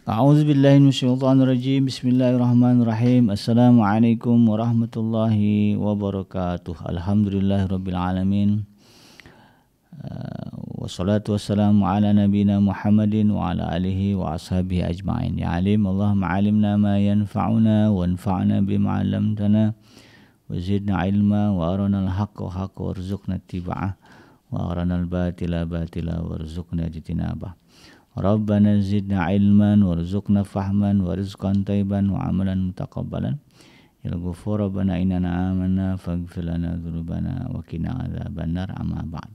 A'udzubillahi minasyaitonirrajim. Bismillahirrahmanirrahim. Assalamualaikum warahmatullahi wabarakatuh. Alhamdulillahirabbil alamin. Wassalatu wassalamu ala nabiyyina Muhammadin wa ala alihi wa ashabihi ajma'in. Ya alim, Allahumma alimna ma yanfa'una wanfa'na bima 'allamtana wa zidna ilma wa arina al-haqqa haqqa warzuqna ittiba'ah wa arina al-batila batila warzuqna ijtinabah. Rabbana zidna ilman warzuqna fahman wa rizqan tayyiban wa amalan mutaqabbalan. Ya Ghafur Rabbana innana amanna faghfir lana dzunubana wa qina adzabannar. Amma ba'd.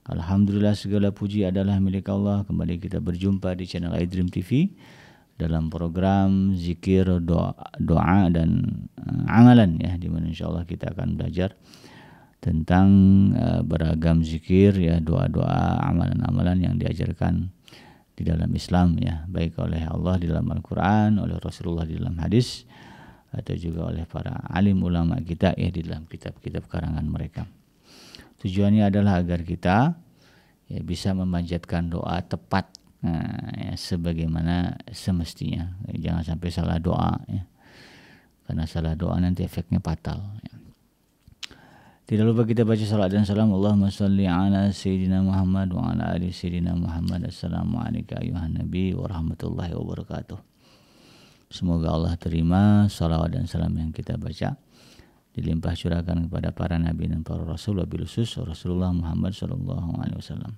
Alhamdulillah, segala puji adalah milik Allah. Kembali kita berjumpa di channel iDream TV dalam program zikir, doa dan amalan, ya, di mana insyaallah kita akan belajar tentang beragam zikir, ya, doa-doa, amalan-amalan yang diajarkan di dalam Islam, ya, baik oleh Allah di dalam Al-Quran, oleh Rasulullah di dalam hadis, atau juga oleh para alim ulama kita, ya, di dalam kitab-kitab karangan mereka. Tujuannya adalah agar kita, ya, bisa memanjatkan doa tepat, ya, sebagaimana semestinya. Jangan sampai salah doa, ya, karena salah doa nanti efeknya fatal, ya. Tidak lupa kita baca salat dan salam. Allahumma salli ala Sayyidina Muhammad wa ala ali Sayyidina Muhammad. Assalamualaikum ayuhan Nabi wa rahmatullahi wabarakatuh. Semoga Allah terima salawat dan salam yang kita baca, dilimpah curahkan kepada para nabi dan para rasul, wabil khusus Rasulullah Muhammad SAW.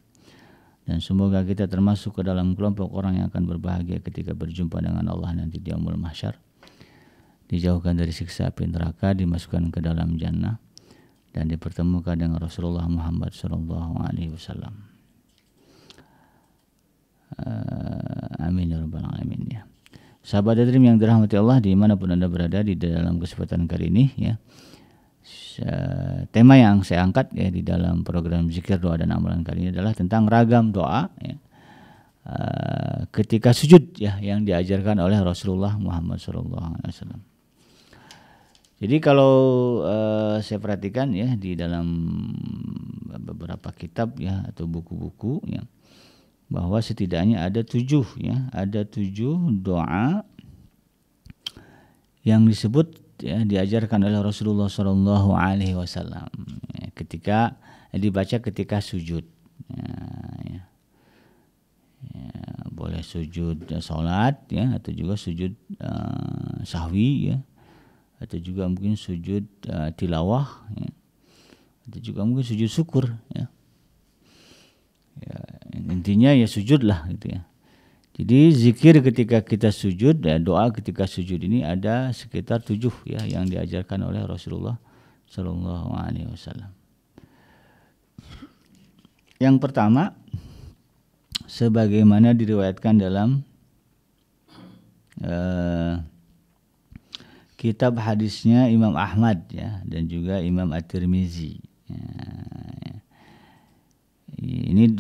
Dan semoga kita termasuk ke dalam kelompok orang yang akan berbahagia ketika berjumpa dengan Allah nanti di yaumul mahsyar, dijauhkan dari siksa api neraka, dimasukkan ke dalam jannah, dan dipertemukan dengan Rasulullah Muhammad SAW. Amin ya rabbal alamin, ya. Sahabat iDream yang dirahmati Allah dimanapun Anda berada, di dalam kesempatan kali ini, ya, tema yang saya angkat, ya, di dalam program zikir, doa dan amalan kali ini adalah tentang ragam doa, ya, ketika sujud, ya, yang diajarkan oleh Rasulullah Muhammad SAW. Jadi kalau saya perhatikan, ya, di dalam beberapa kitab, ya, atau buku-buku, ya, bahwa setidaknya ada 7, ya, ada 7 doa yang disebut, ya, diajarkan oleh Rasulullah SAW, ya, ketika dibaca ketika sujud, ya, boleh sujud salat, ya, atau juga sujud sahwi, ya, atau juga mungkin sujud tilawah, ya, atau juga mungkin sujud syukur, ya. Ya, intinya ya sujudlah, gitu, ya. Jadi zikir ketika kita sujud, ya, doa ketika sujud ini ada sekitar 7, ya, yang diajarkan oleh Rasulullah SAW. Yang pertama, sebagaimana diriwayatkan dalam kitab hadisnya Imam Ahmad, ya, dan juga Imam At-Tirmizi, ya. Ini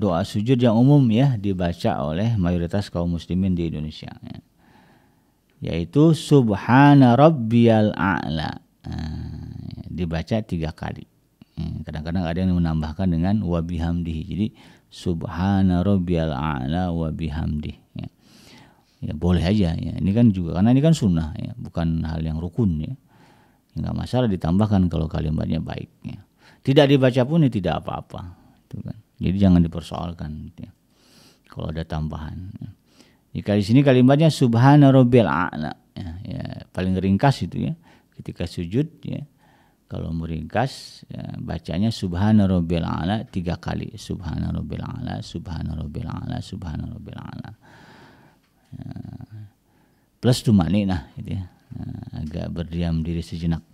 doa sujud yang umum, ya, dibaca oleh mayoritas kaum muslimin di Indonesia, ya, yaitu Subhana Rabbiyal A'la, dibaca 3 kali. Kadang-kadang ada yang menambahkan dengan wa bihamdihi. Jadi Subhana Rabbiyal A'la wa bihamdihi, ya. Ya, boleh aja, ya. Ini kan juga karena ini kan sunnah, ya, bukan hal yang rukun, ya. Enggak masalah ditambahkan kalau kalimatnya baik, ya. Tidak dibaca pun, ya, tidak apa-apa, itu kan. Jadi jangan dipersoalkan, ya, kalau ada tambahan, ya. Jika di sini kalimatnya Subhana Rabbiyal A'la, ya, paling ringkas itu, ya, ketika sujud, ya. Kalau mau ringkas, ya, bacanya Subhana Rabbiyal A'la 3 kali. Subhana Rabbiyal A'la, Subhana Rabbiyal A'la, Subhana Rabbiyal A'la. Plus tumanina, gitu, ya, agak berdiam diri sejenak.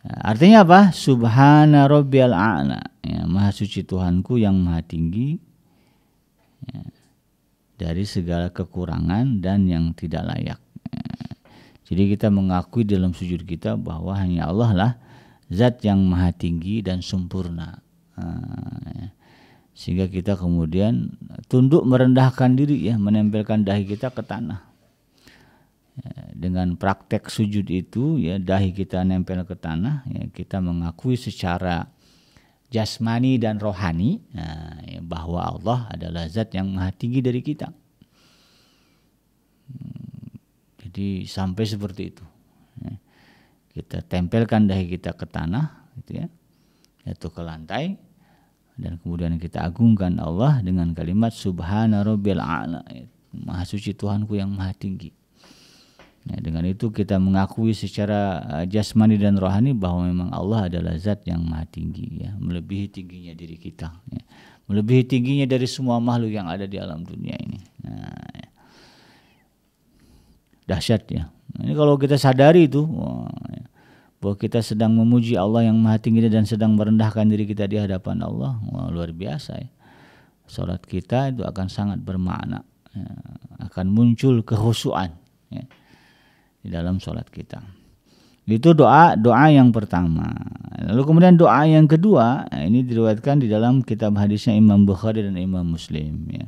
Artinya apa? Subhana Rabbiyal A'la, ya, maha suci Tuhanku yang maha tinggi, ya, dari segala kekurangan dan yang tidak layak. Jadi kita mengakui dalam sujud kita bahwa hanya Allah lah zat yang maha tinggi dan sempurna, ya. Sehingga kita kemudian tunduk merendahkan diri, ya, menempelkan dahi kita ke tanah. Ya, dengan praktek sujud itu, ya, dahi kita nempel ke tanah, ya, kita mengakui secara jasmani dan rohani, ya, bahwa Allah adalah zat yang maha tinggi dari kita. Jadi sampai seperti itu. Kita tempelkan dahi kita ke tanah, gitu ya, atau ke lantai, dan kemudian kita agungkan Allah dengan kalimat Subhana Rabbil A'la, Maha suci Tuhanku yang maha tinggi. Dengan itu kita mengakui secara jasmani dan rohani bahwa memang Allah adalah zat yang maha tinggi, ya, melebihi tingginya diri kita, ya, melebihi tingginya dari semua makhluk yang ada di alam dunia ini. Dahsyat ya. Ini kalau kita sadari itu, bahwa kita sedang memuji Allah yang maha tinggi dan sedang merendahkan diri kita di hadapan Allah, luar biasa ya. Salat kita itu akan sangat bermakna, ya, akan muncul kekhusyuan, ya, di dalam salat kita. Itu doa yang pertama. Lalu kemudian doa yang kedua, ini diriwayatkan di dalam kitab hadisnya Imam Bukhari dan Imam Muslim, ya.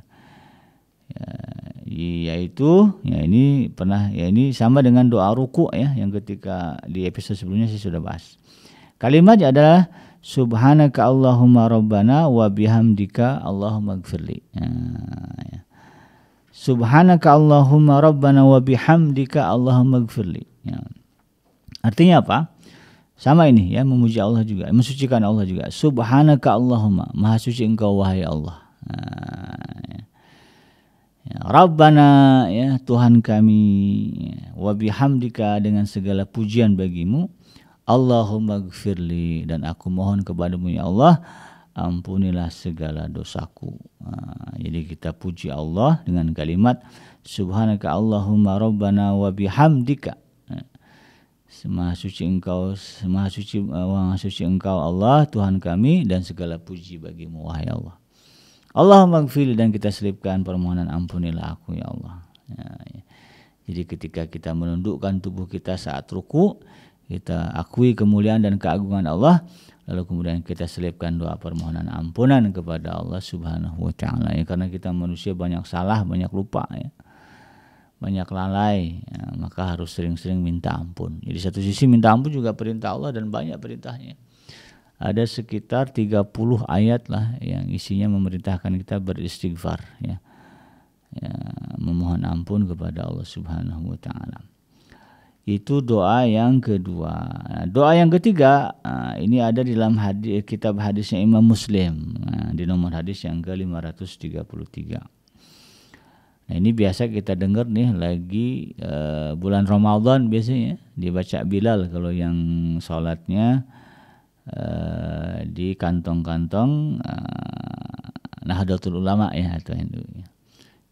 Yaitu ya ini pernah, ya ini sama dengan doa ruku, ya, yang ketika di episode sebelumnya saya sudah bahas. Kalimatnya adalah Subhanaka Allahumma Rabbana wa bihamdika Allahumma gfirli. Ya. Subhanaka Allahumma Rabbana wa bihamdika Allahumma gfirli. Ya. Artinya apa? Sama ini ya, memuji Allah juga, mensucikan Allah juga. Subhanaka Allahumma, maha suci engkau wahai Allah. Ya, Rabbana, ya Tuhan kami, ya, wa bihamdika, dengan segala pujian bagimu, Allahumma gfirli, dan aku mohon kepadamu ya Allah, ampunilah segala dosaku. Jadi kita puji Allah dengan kalimat Subhanaka Allahumma Rabbana wa bihamdika. Maha suci engkau, maha suci engkau Allah Tuhan kami, dan segala puji bagimu wahai Allah. Allahumma gfirli, dan kita selipkan permohonan ampunilah aku ya Allah. Ya. Jadi ketika kita menundukkan tubuh kita saat ruku, kita akui kemuliaan dan keagungan Allah, lalu kemudian kita selipkan doa permohonan ampunan kepada Allah Subhanahu wa taala, ya, karena kita manusia banyak salah, banyak lupa, ya, banyak lalai, ya, maka harus sering-sering minta ampun. Jadi satu sisi minta ampun juga perintah Allah, dan banyak perintahnya. Ada sekitar 30 ayat lah yang isinya memerintahkan kita beristighfar, ya, memohon ampun kepada Allah Subhanahu wa taala. Itu doa yang kedua. Doa yang ketiga, ini ada di dalam kitab hadisnya Imam Muslim, di nomor hadis yang ke-533. Nah, ini biasa kita dengar nih lagi bulan Ramadan, biasanya dibaca Bilal kalau yang sholatnya di kantong-kantong Nahdlatul Ulama, ya, atau itu.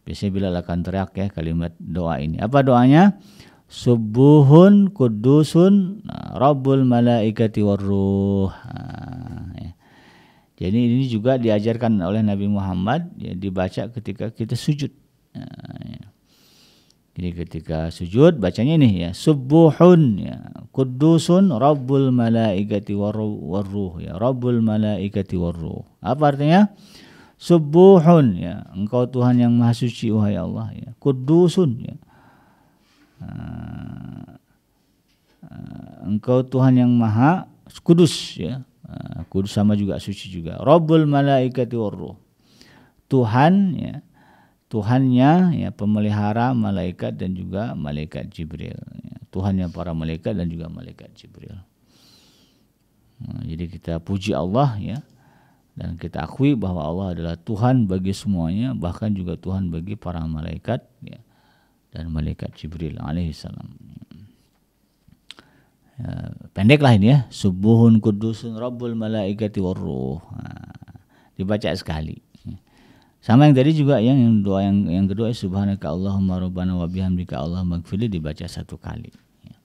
Biasanya Bilal akan teriak, ya, kalimat doa ini. Apa doanya? Subuhun kudusun Rabbul malaikati warruh. Ya. Jadi ini juga diajarkan oleh Nabi Muhammad, ya, dibaca ketika kita sujud. Ya. Jadi ketika sujud bacanya ini, ya, subuhun, ya, kudusun Rabbul malaikati warruh, ya, Rabbul malaikati warruh. Apa artinya? Subuhun, ya, engkau Tuhan yang maha suci wahai Allah, ya, kudusun, ya, engkau Tuhan yang maha kudus, ya, kudus sama juga suci juga. Rabbul malaikati warruh, Tuhan, ya, Tuhannya, ya, pemelihara malaikat dan juga malaikat Jibril, ya, Tuhannya para malaikat dan juga malaikat Jibril. Jadi kita puji Allah, ya, dan kita akui bahwa Allah adalah Tuhan bagi semuanya, bahkan juga Tuhan bagi para malaikat, ya, dan malaikat Jibril alaihissalam. Ya, pendeklah ini, ya, subuhun kudusun Rabbul malaikati warruh. Dibaca sekali. Sama yang tadi juga, yang doa yang kedua, Subhanaka Allahumma Rabbana wa bihamdika Allahumma gfirli, dibaca satu kali. Ya.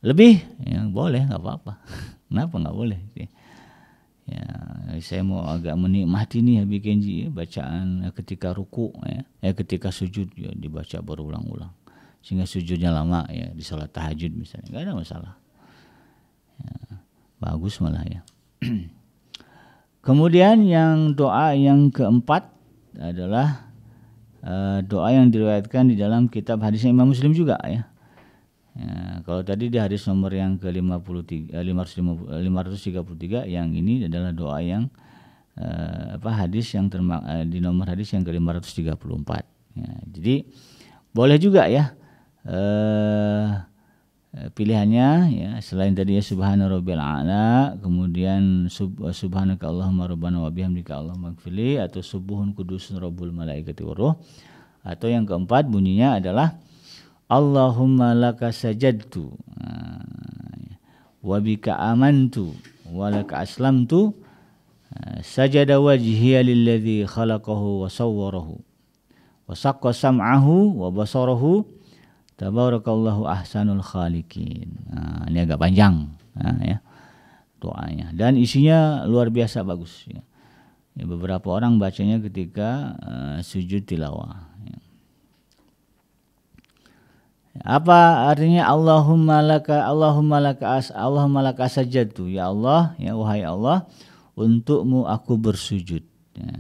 Lebih, ya, boleh, nggak apa-apa. Kenapa nggak boleh? Ya, saya mau agak menikmati nih Habib Kenji, bacaan ketika ruku, ya, ketika sujud, ya, dibaca berulang-ulang sehingga sujudnya lama, ya, di salat tahajud misalnya, nggak ada masalah. Ya, bagus malah, ya. Kemudian yang doa yang keempat adalah doa yang diriwayatkan di dalam kitab hadisnya Imam Muslim juga, ya. Ya, kalau tadi di hadis nomor yang ke-533, yang ini adalah doa yang hadis yang di nomor hadis yang ke-534. Ya, jadi boleh juga, ya, pilihannya ya, selain tadi ya subhana rabbil a'la, kemudian subhanaka allahumma rabbana wa bihamdika allahumma ighfirli, atau subuhun kudusun rabbul malaikati waruh, atau yang keempat bunyinya adalah Allahumma laka sajadtu wa bika amantu wa laka aslamtu sajada wajhiya lilladzi khalaqahu wa sawwarahu wa saqqa sam'ahu wa basarahu tabarakallahu ahsanul khaliqin. Ini agak panjang ya doanya, dan isinya luar biasa bagus ya. Beberapa orang bacanya ketika sujud tilawah ya. Apa artinya Allahumma laka sajadtu, ya Allah, ya wahai Allah, untukmu aku bersujud ya.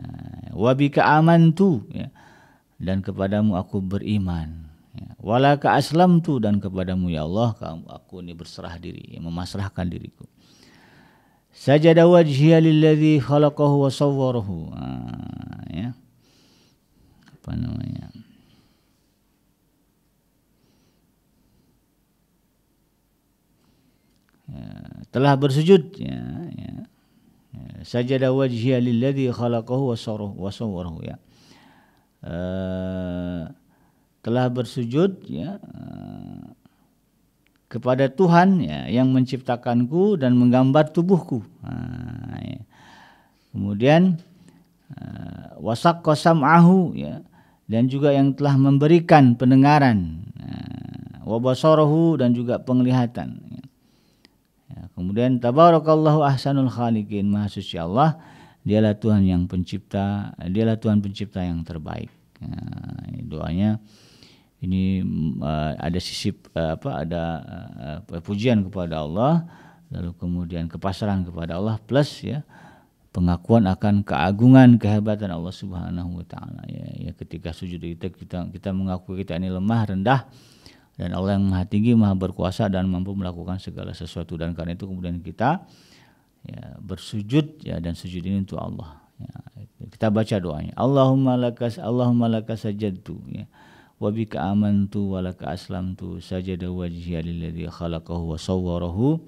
Wa bika amantu ya, dan kepadamu aku beriman. Walaka aslamtu, dan kepadamu ya Allah aku ini berserah diri, memasrahkan diriku. Sajada wajhiya lilladzi khalaqahu wa sawwarahu. Ya. Apa namanya? Ya, telah bersujud ya. Sajada wajhiya lilladzi khalaqahu wa sawwarahu ya. Telah bersujud ya kepada Tuhan ya, yang menciptakanku dan menggambar tubuhku. Ya. Kemudian wasaqqa sam'ahu ya, dan juga yang telah memberikan pendengaran, wa basarahu, dan juga penglihatan ya. Kemudian tabarakallahu ahsanul khaliqin, maha suci Allah, dialah Tuhan yang pencipta, dialah Tuhan pencipta yang terbaik. Doanya ini ada sisip ada pujian kepada Allah, lalu kemudian kepasrahan kepada Allah, plus ya pengakuan akan keagungan kehebatan Allah Subhanahu wa taala ya. Ketika sujud kita mengakui kita ini lemah, rendah, dan Allah yang Maha Tinggi, Maha Berkuasa dan mampu melakukan segala sesuatu, dan karena itu kemudian kita ya bersujud ya, dan sujud ini untuk Allah ya. Kita baca doanya Allahumma laka sajadtu ya, wa bika amantu wa laka aslamtu sajada wajhiya lilladzi khalaqahu wa sawwarahu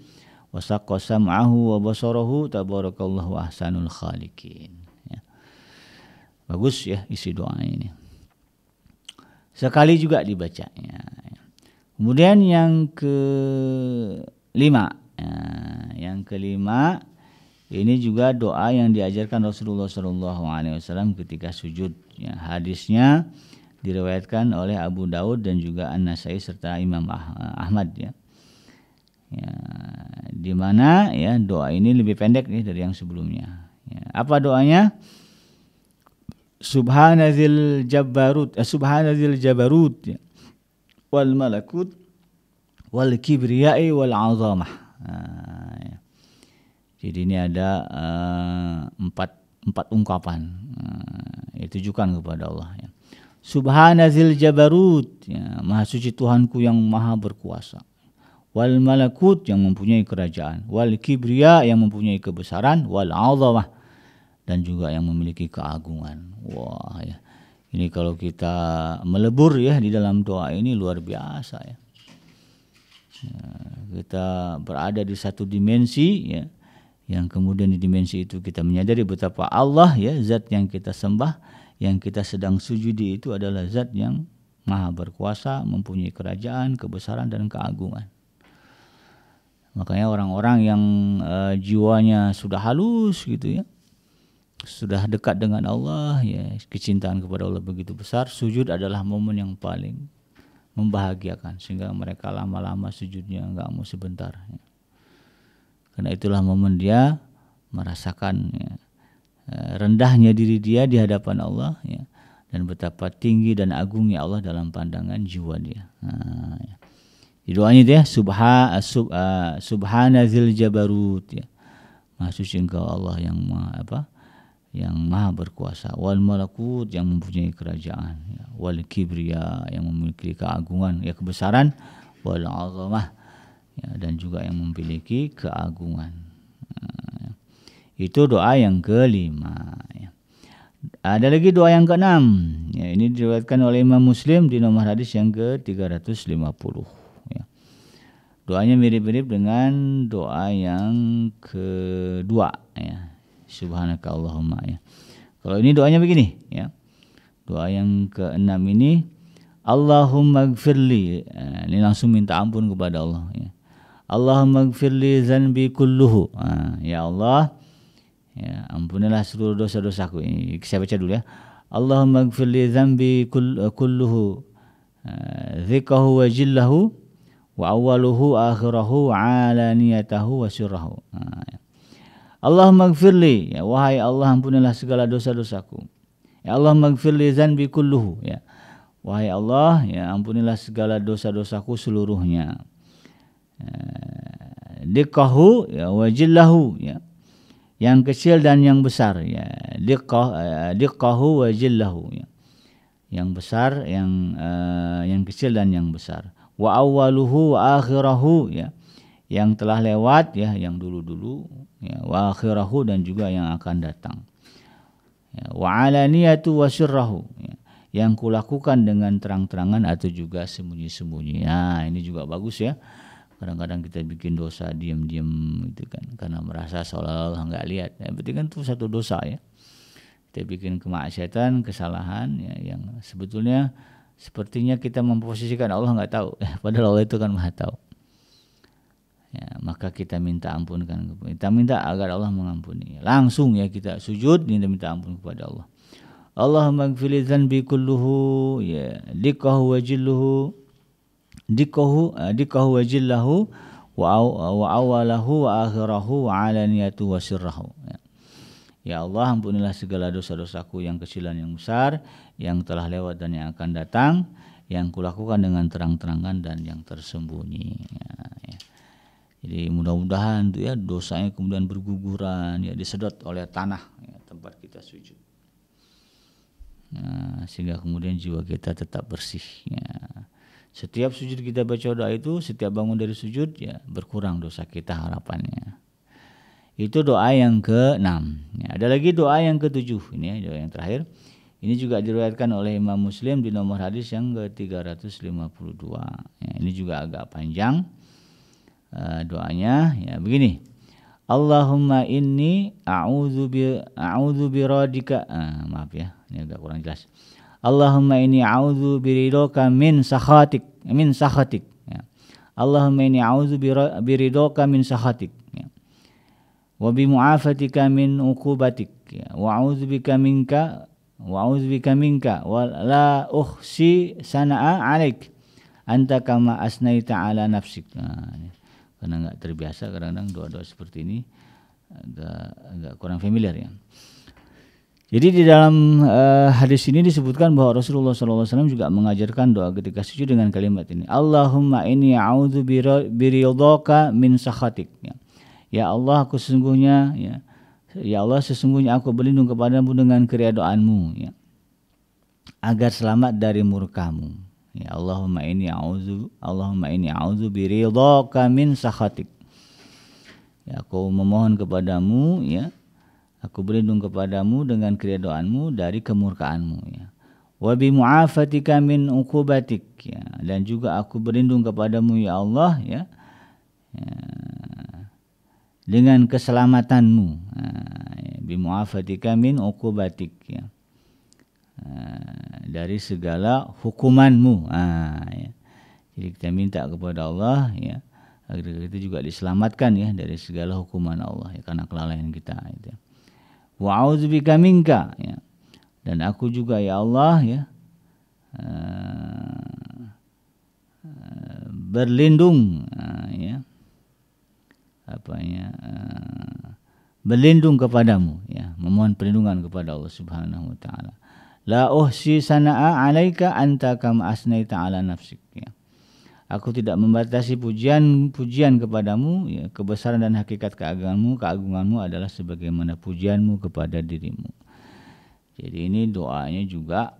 wa saqqa sam'ahu wa basarahu tabarakallahu ahsanul khaliqin ya. Bagus ya isi doa ini, sekali juga dibacanya. Kemudian yang kelima ini juga doa yang diajarkan Rasulullah SAW ketika sujud ya. Hadisnya diriwayatkan oleh Abu Daud dan juga An-Nasai serta Imam Ahmad ya. Di mana ya doa ini lebih pendek nih dari yang sebelumnya ya. Apa doanya? Subhanazil jabarut ya, wal malakut wal kibriyai wal azamah. Ya. Jadi ini ada empat ungkapan ditujukan kepada Allah ya. Subhanazil jabarut ya, maha suci Tuhanku yang maha berkuasa. Wal malakut, yang mempunyai kerajaan. Wal kibriya, yang mempunyai kebesaran. Wal azamah, dan juga yang memiliki keagungan. Wah ya, ini kalau kita melebur ya di dalam doa ini luar biasa ya. Kita berada di satu dimensi ya, yang kemudian di dimensi itu kita menyadari betapa Allah ya, zat yang kita sembah, yang kita sedang sujudi itu adalah zat yang maha berkuasa, mempunyai kerajaan, kebesaran, dan keagungan. Makanya orang-orang yang jiwanya sudah halus gitu ya, sudah dekat dengan Allah ya, kecintaan kepada Allah begitu besar, sujud adalah momen yang paling membahagiakan, sehingga mereka lama-lama sujudnya enggak mau sebentar ya. Karena itulah momen dia merasakan ya, rendahnya diri dia di hadapan Allah ya, dan betapa tinggi dan agungnya Allah dalam pandangan jiwa dia. Ya. Di doanya itu ya, subhanazil jabarut ya, maha suci engkau Allah yang maha berkuasa. Wal malakut, yang mempunyai kerajaan ya. Wal kibriya, yang memiliki keagungan ya, kebesaran. Wal azamah ya, dan juga yang memiliki keagungan. Itu doa yang kelima ya. Ada lagi doa yang ke-6. Ya, ini diriwayatkan oleh Imam Muslim di nomor hadis yang ke-350. Ya. Doanya mirip-mirip dengan doa yang kedua. Ya. Subhanaka Allahumma. Ya. Kalau ini doanya begini. Ya. Doa yang ke-6 ini, Allahumma gfirli. Ini langsung minta ampun kepada Allah. Ya. Allahumma gfirli zanbi kulluhu. Ya Allah, ya, ampunilah seluruh dosa-dosaku. Ini saya baca dulu ya. Allahumma gfirli dzambi kulluhu dzikahu wa jillahu wa awwaluhu akhirahu alaniyatahu wa sirrahu. Allahumma gfirli, ya wahai Allah, ampunilah segala dosa-dosaku. Ya Allahumma gfirli dzambi kulluhu, ya wahai Allah, ya ampunilah segala dosa-dosaku seluruhnya. Dzikahu, ya wa jillahu, ya yang kecil dan yang besar, ya diqqahu wa jillahu, ya yang besar, yang kecil dan yang besar. Wa awwaluhu wa akhirahu, ya yang telah lewat, ya yang dulu-dulu, ya wa akhirahu dan juga yang akan datang. Ya, wa alaniyatu wa sirrahu, ya yang kulakukan dengan terang-terangan atau juga sembunyi-sembunyi. Nah, ini juga bagus ya. Kadang-kadang kita bikin dosa diam-diam itu kan, karena merasa seolah-olah nggak lihat. Ya, berarti kan itu satu dosa ya. Kita bikin kemaksiatan, kesalahan ya, yang sebetulnya sepertinya kita memposisikan Allah nggak tahu. Padahal Allah itu kan maha tahu. Ya, maka kita minta ampun kan, kita minta agar Allah mengampuni. Langsung ya kita sujud minta ampun kepada Allah. Allahumma gfirli dzanbi kulluhu, ya diqqahu wa jilluhu. Dikahu wa jillahu wa awalahu wa akhirahu wa alaniyatu wa sirrahu. Ya Allah, ampunilah segala dosa-dosaku yang kecil dan yang besar, yang telah lewat dan yang akan datang, yang kulakukan dengan terang-terangan dan yang tersembunyi. Ya. Jadi mudah-mudahan itu ya dosanya kemudian berguguran, ya disedot oleh tanah ya, tempat kita sujud. Nah, sehingga kemudian jiwa kita tetap bersih. Ya. Setiap sujud kita baca doa itu, setiap bangun dari sujud ya berkurang dosa kita harapannya. Itu doa yang ke-6. Ya, ada lagi doa yang ke-7. Ini ya, doa yang terakhir. Ini juga diriwayatkan oleh Imam Muslim di nomor hadis yang ke-352. Ya, ini juga agak panjang doanya. Ya begini. Allahumma inni a'udzu biradika. Maaf ya, ini agak kurang jelas. Allahumma inni a'udzu biridhoka min sakhatik ya. Allahumma inni a'udzu biridhoka min sakhatik ya. Wa bi mu'afatika min uqubatik ya. Wa a'udzu bika minka wa la uhsi sana'a 'alaik anta kama asnaita 'ala nafsik. Karena enggak terbiasa kadang-kadang doa-doa seperti ini agak kurang familiar ya. Jadi di dalam hadis ini disebutkan bahwa Rasulullah SAW juga mengajarkan doa ketika sujud dengan kalimat ini. Allahumma inni a'udzu biridhoka min sakhatik. Ya Allah, aku sesungguhnya ya Allah sesungguhnya aku berlindung kepadamu dengan keridhaanmu ya. Agar selamat dari murkamu. Ya Allahumma inni a'udzu biridhoka min sakhatik. Ya aku memohon kepadamu ya. Aku berlindung kepadamu dengan keridhaanmu dari kemurkaanmu ya. Wa bi mu'afatika min uqubatik ya. Dan juga aku berlindung kepadamu ya Allah ya. Dengan keselamatanmu. Bi mu'afatika min uqubatik ya. Dari segala hukumanmu. Ya. Jadi kita minta kepada Allah ya, agar kita juga diselamatkan ya dari segala hukuman Allah ya, karena kelalaian kita itu. Wa a'udzubika minka ya. Dan aku juga ya Allah ya berlindung ya berlindung kepadamu ya, memohon perlindungan kepada Allah Subhanahu wa taala. La uhsi sana'a 'alaika anta kama asnaita 'ala nafsik ya. Aku tidak membatasi pujian kepadamu ya, kebesaran dan hakikat keagunganmu adalah sebagaimana pujianmu kepada dirimu. Jadi ini doanya juga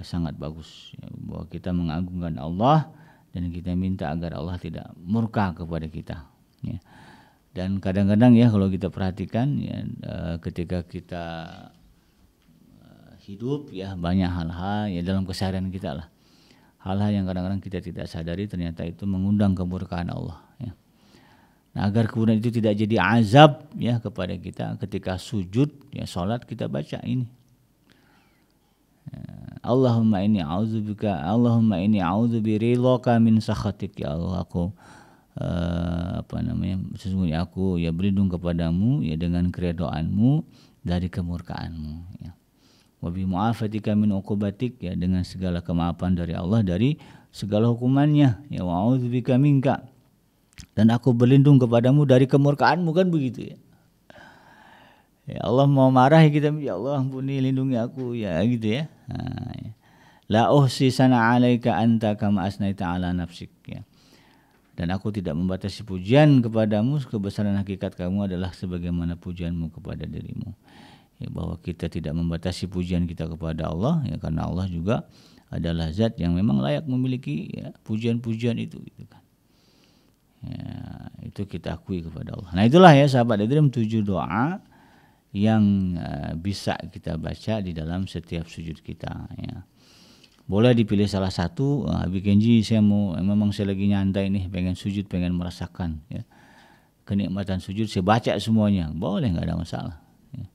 sangat bagus ya, bahwa kita mengagungkan Allah dan kita minta agar Allah tidak murka kepada kita ya. Dan kadang-kadang ya kalau kita perhatikan ya, ketika kita hidup ya banyak hal-hal ya dalam keseharian kita lah. Hal-hal yang kadang-kadang kita tidak sadari ternyata itu mengundang kemurkaan Allah ya. Nah, agar kemudian itu tidak jadi azab ya kepada kita ketika sujud ya salat kita baca ini. Allahumma inni a'udzu biridhaka min sakhatik ya Allah aku sesungguhnya aku ya berlindung kepadamu ya dengan keridhaanmu dari kemurkaanmu ya. Wa bi mu'afatika min uqubatik ya dengan segala kemaafan dari Allah dari segala hukumannya ya wa a'udzubika minka dan aku berlindung kepadamu dari kemurkaanmu kan begitu ya. Ya Allah mau marah ya kita ya Allah ampuni lindungi aku ya gitu ya. Nah, ya. La uhsi sana 'alaika anta kama asnaita 'ala nafsik ya. Dan aku tidak membatasi pujian kepadamu, kebesaran hakikat kamu adalah sebagaimana pujianmu kepada dirimu. Ya, bahwa kita tidak membatasi pujian kita kepada Allah ya karena Allah juga adalah zat yang memang layak memiliki ya pujian-pujian itu gitu kan. Ya, itu kita akui kepada Allah. Nah, itulah ya sahabat Dream 7 doa yang bisa kita baca di dalam setiap sujud kita ya. Boleh dipilih salah satu. Habib Kenji memang saya lagi nyantai nih, pengen sujud, pengen merasakan ya kenikmatan sujud, saya baca semuanya, boleh, nggak ada masalah ya.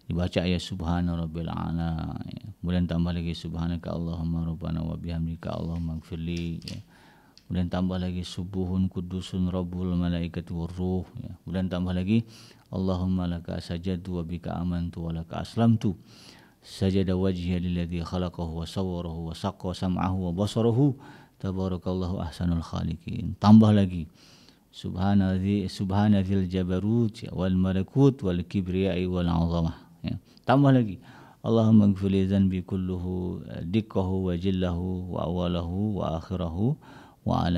Dibaca ya subhana rabbil a'la ya. Kemudian tambah lagi subhanaka Allahumma rabbana wa bihamdika Allahumma ighfirli ya. Kemudian tambah lagi subuhun kudusun rabbul malaikati warruh ya. Kemudian tambah lagi Allahumma laka sajadtu wa bika amantu wa laka aslamtu sajada wajhiya lilladzi khalaqahu wa sawwarahu wa saqqa sam'ahu wa basarahu tabarakallahu ahsanul khaliqin. Tambah lagi subhanadzil jabarut wal malakut wal kibriyai wal 'azamah ya. Tambah lagi Allahumma ighfir li dzanbi kulluhu dikkahu wa jillahu wa awalahu wa akhirahu wa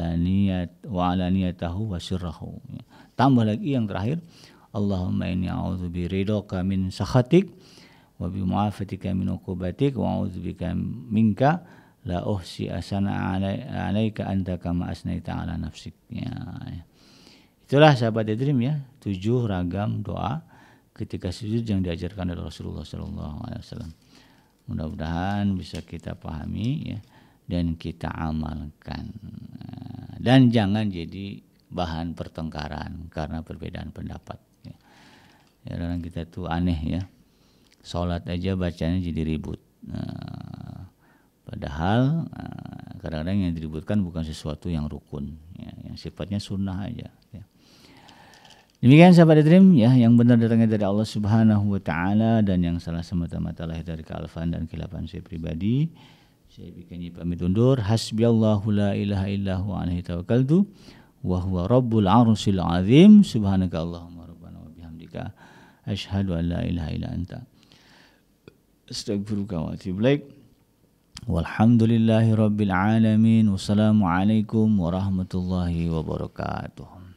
alaniyatahu wa sirrahu ya. Tambah lagi yang terakhir Allahumma inni a'udzu biridhaka min sakhatik wa bi mu'afatika min uqubatik wa a'udzubika minka la uhsi asana 'alaika anta kama asnaita 'ala nafsik ya. Itulah sahabat Dream ya 7 ragam doa ketika sujud yang diajarkan oleh Rasulullah SAW. Mudah-mudahan bisa kita pahami ya dan kita amalkan dan jangan jadi bahan pertengkaran karena perbedaan pendapat ya. Ya, orang kita tuh aneh ya. Sholat aja bacanya jadi ribut. Padahal kadang-kadang yang diributkan bukan sesuatu yang rukun, ya, yang sifatnya sunnah aja. Ya. Demikian sahabat Dream ya, yang benar datangnya dari Allah Subhanahu Wa Taala dan yang salah semata-mata lahir dari kealfaan dan khilafan saya pribadi. Saya bikin pamit undur. Hasbiyallahu la ilaha illahu alaihi tawakkaltu wa huwa rabbul arsyil azim. Subhanaka Allahumma rabbana wa bihamdika asyhadu an la ilaha illa anta astaghfiruka wa atubu ilaik. Walhamdulillahi rabbil alamin. Wassalamualaikum warahmatullahi wabarakatuh.